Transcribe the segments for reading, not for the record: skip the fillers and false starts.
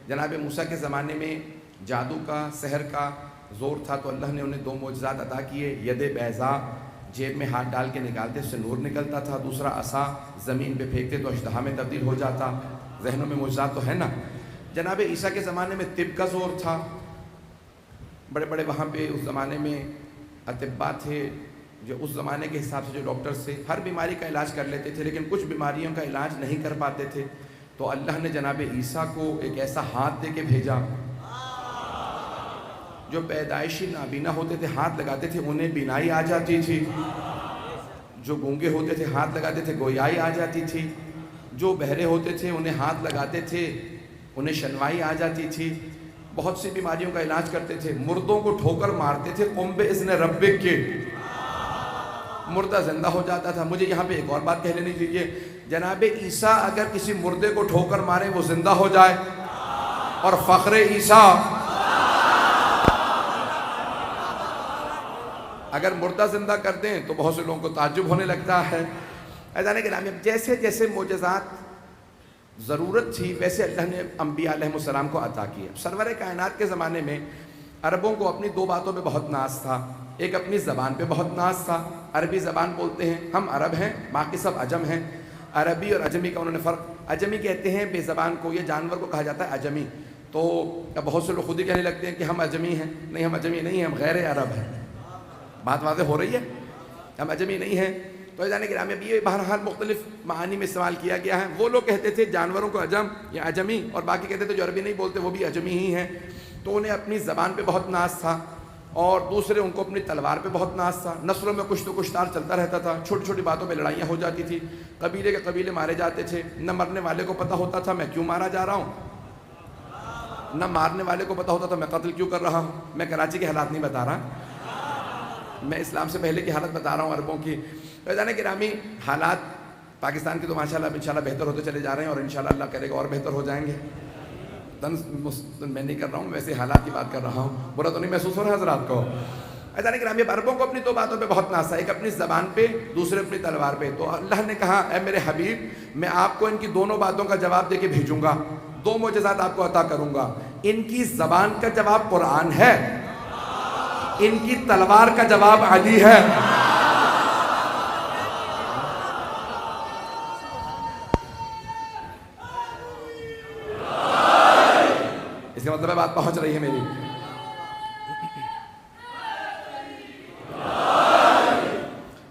جناب موسیٰ کے زمانے میں جادو کا سحر کا زور تھا تو اللہ نے انہیں 2 معجزات عطا کیے. ید بیضا، جیب میں ہاتھ ڈال کے نکالتے اس سے نور نکلتا تھا. دوسرا عصا، زمین پہ پھینکتے تو اژدہا میں تبدیل ہو جاتا. ذہنوں میں معجزات تو ہے نا. جناب عیسیٰ کے زمانے میں طب کا زور تھا. بڑے بڑے وہاں پہ اس زمانے میں اطباء تھے جو اس زمانے کے حساب سے جو ڈاکٹرز تھے ہر بیماری کا علاج کر لیتے تھے، لیکن کچھ بیماریوں کا علاج نہیں کر پاتے تھے. تو اللہ نے جناب عیسیٰ کو ایک ایسا ہاتھ دے کے بھیجا. جو پیدائشی نابینا ہوتے تھے ہاتھ لگاتے تھے انہیں بینائی آ جاتی تھی. جو گونگے ہوتے تھے ہاتھ لگاتے تھے گویائی آ جاتی تھی. جو بہرے ہوتے تھے انہیں ہاتھ لگاتے تھے انہیں شنوائی آ جاتی تھی. بہت سی بیماریوں کا علاج کرتے تھے. مردوں کو ٹھوکر مارتے تھے قم بإذن ربک کے، مردہ زندہ ہو جاتا تھا. مجھے یہاں پہ ایک اور بات کہہ لینی چاہیے. جناب عیسیٰ اگر کسی مردے کو ٹھوکر مارے وہ زندہ ہو جائے. اور فخر عیسیٰ اگر مردہ زندہ کر دیں تو بہت سے لوگوں کو تعجب ہونے لگتا ہے. عزیزان گرامی، جیسے جیسے معجزات ضرورت تھی ویسے اللہ نے انبیاء علیہ السلام کو عطا کیا. سرور کائنات کے زمانے میں عربوں کو اپنی 2 باتوں پہ بہت ناز تھا. ایک اپنی زبان پہ بہت ناز تھا. عربی زبان بولتے ہیں، ہم عرب ہیں باقی سب عجم ہیں. عربی اور عجمی کا انہوں نے فرق. عجمی کہتے ہیں بے زبان کو، یہ جانور کو کہا جاتا ہے عجمی. تو بہت سے لوگ خود ہی کہنے لگتے ہیں کہ ہم عجمی ہیں. نہیں، ہم عجمی نہیں ہیں، ہم غیر عرب ہیں. بات واضح ہو رہی ہے، ہم عجمی نہیں ہیں. تو عزیزان گرامی، اب یہ بہرحال مختلف معانی میں استعمال کیا گیا ہے. وہ لوگ کہتے تھے جانوروں کو عجم یا عجمی، اور باقی کہتے تھے جو عربی نہیں بولتے وہ بھی عجمی ہی ہیں. تو انہیں اپنی زبان پہ بہت ناز تھا، اور دوسرے ان کو اپنی تلوار پہ بہت ناز تھا. نسلوں میں کچھ تو کچھ تار چلتا رہتا تھا. چھوٹی چھوٹی باتوں پہ لڑائیاں ہو جاتی تھی. قبیلے کے قبیلے مارے جاتے تھے. نہ مرنے والے کو پتہ ہوتا تھا میں کیوں مارا جا رہا ہوں، نہ مارنے والے کو پتہ ہوتا تھا میں قتل کیوں کر رہا ہوں. میں کراچی کے حالات نہیں بتا رہا، میں اسلام سے پہلے کی حالت بتا رہا ہوں عربوں کی. عزیزان گرامی، حالات پاکستان کے تو ماشاءاللہ انشاءاللہ بہتر ہوتے چلے جا رہے ہیں، اور انشاءاللہ اللہ کرے گا اور بہتر ہو جائیں گے. میں نہیں کر رہا ہوں، ویسے حالات کی بات کر رہا ہوں. برا تو نہیں محسوس ہو رہا حضرات کو؟ عزیزان گرامی، عربوں کو اپنی 2 باتوں پہ بہت ناز تھا. ایک اپنی زبان پہ، دوسرے اپنی تلوار پہ. تو اللہ نے کہا اے میرے حبیب، میں آپ کو ان کی دونوں باتوں کا جواب دے کے بھیجوں گا. 2 معجزات آپ کو عطا کروں گا. ان کی زبان کا جواب قرآن ہے، ان کی تلوار کا جواب علی ہے. اس کا مطلب ہے بات پہنچ رہی ہے میری.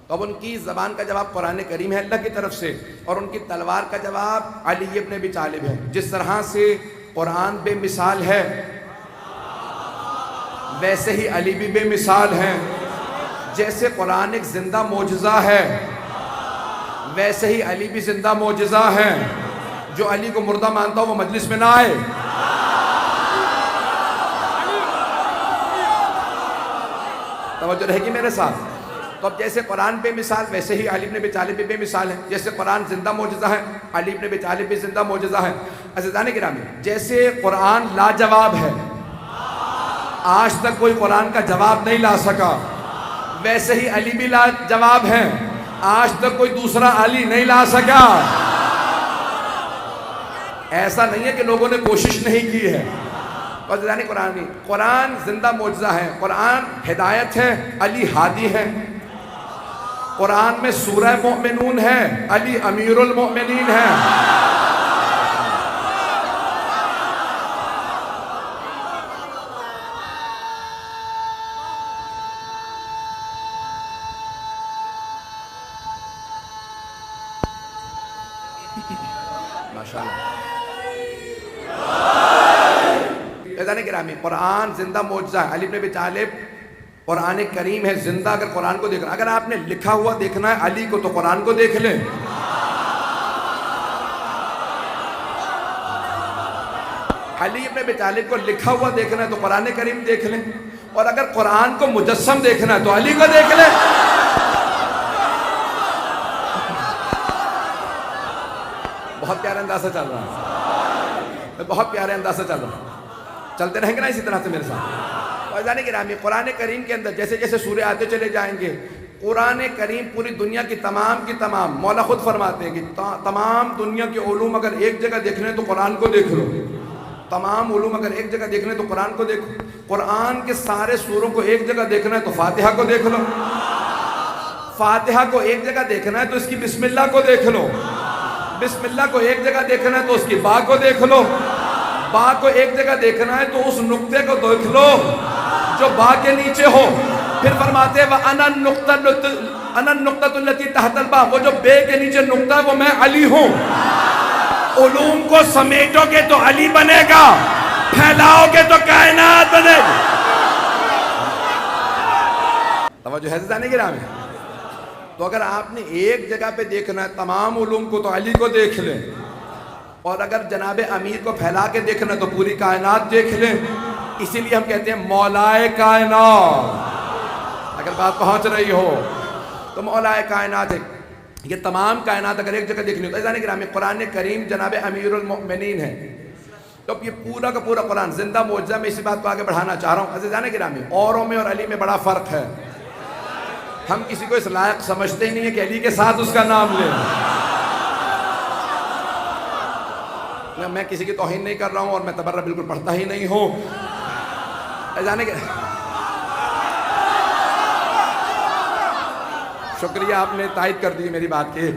اب ان کی زبان کا جواب قرآن کریم ہے اللہ کی طرف سے، اور ان کی تلوار کا جواب علی ابن ابی طالب ہے. جس طرح سے قرآن بے مثال ہے ویسے ہی علی بھی بے مثال ہیں. جیسے قرآن ایک زندہ معجزہ ہے ویسے ہی علی بھی زندہ معجزہ ہیں. جو علی کو مردہ مانتا ہو وہ مجلس میں نہ آئے. توجہ رہے گی میرے ساتھ؟ تو اب جیسے قرآن بے مثال ویسے ہی علی ابن ابی طالب بھی بے مثال ہے. جیسے قرآن زندہ معجزہ ہے علی ابن ابی طالب بھی زندہ معجزہ ہے. عزیزان گرامی، جیسے قرآن لاجواب ہے، آج تک کوئی قرآن کا جواب نہیں لا سکا، ویسے ہی علی بھی لاجواب ہیں، آج تک کوئی دوسرا علی نہیں لا سکا. ایسا نہیں ہے کہ لوگوں نے کوشش نہیں کی ہے. قرآن زندہ معجزہ ہے. قرآن ہدایت ہے، علی ہادی ہے. قرآن میں سورہ مومنون ہے، علی امیر المؤمنین ہے. گرامی، قرآن زندہ معجزہ ہے. علی ابن ابی طالب قرآن کریم ہے زندہ. اگر قرآن کو دیکھنا، اگر آپ نے لکھا ہوا دیکھنا ہے علی کو تو قرآن کو دیکھ لیں. علی ابن ابی طالب کو لکھا ہوا دیکھنا ہے تو قرآن کریم دیکھ لیں. اور اگر قرآن کو مجسم دیکھنا ہے تو علی کو دیکھ لیں. بہت پیارا اندازہ چل رہا ہے، بہت پیارے اندازہ چل رہا ہے. چلتے رہیں گے نا اسی طرح سے میرے ساتھ. عزیزان گرامی، قرآن کریم کے اندر جیسے جیسے سورے آتے چلے جائیں گے، قرآن کریم پوری دنیا کی تمام مولا خود فرماتے ہیں کہ تمام دنیا کے علوم اگر ایک جگہ دیکھنے تو قرآن کو دیکھ لو. تمام علوم اگر ایک جگہ دیکھنے تو قرآن کو دیکھو، قرآن کے سارے سوروں کو ایک جگہ دیکھنا ہے تو فاتحہ کو دیکھ لو، فاتحہ کو ایک جگہ دیکھنا ہے تو اس کی بسم اللہ کو دیکھ لو، بسم اللہ کو ایک جگہ دیکھنا ہے تو اس کی با کو دیکھ لو، با کو ایک جگہ دیکھنا ہے تو اس نقطے کو دیکھ لو جو با کے نیچے ہو۔ پھر فرماتے ہیں وَأَنَا النُّقْطَةُ الَّتِي تَحْتَ الْبَاءِ، وہ جو بے کے نیچے نقطہ ہے وہ میں علی ہوں۔ علوم کو سمیٹو گے تو علی بنے گا، پھیلاؤ گے تو کائنات بنے گا۔ توجہ ہے زدانی گرامی؟ تو اگر آپ نے ایک جگہ پہ دیکھنا ہے تمام علوم کو تو علی کو دیکھ لیں، اور اگر جناب امیر کو پھیلا کے دیکھنا ہے تو پوری کائنات دیکھ لیں۔ اسی لیے ہم کہتے ہیں مولائے کائنات، اگر بات پہنچ رہی ہو تو مولائے کائنات ہے۔ یہ تمام کائنات اگر ایک جگہ دیکھنی ہو تو گرامی قرآن کریم جناب امیر المؤمنین ہے، تو اب یہ پورا کا پورا قرآن زندہ معجزہ میں اسی بات کو آگے بڑھانا چاہ رہا ہوں۔ عزیزان گرامی، اوروں میں اور علی میں بڑا فرق ہے، ہم کسی کو اس لائق سمجھتے ہی نہیں ہیں کہ علی کے ساتھ اس کا نام لیں۔ میں کسی کی توہین نہیں کر رہا ہوں اور میں تبرہ بالکل پڑھتا ہی نہیں ہوں۔ عزیزان گرامی، شکریہ، آپ نے تائید کر دی میری بات کی۔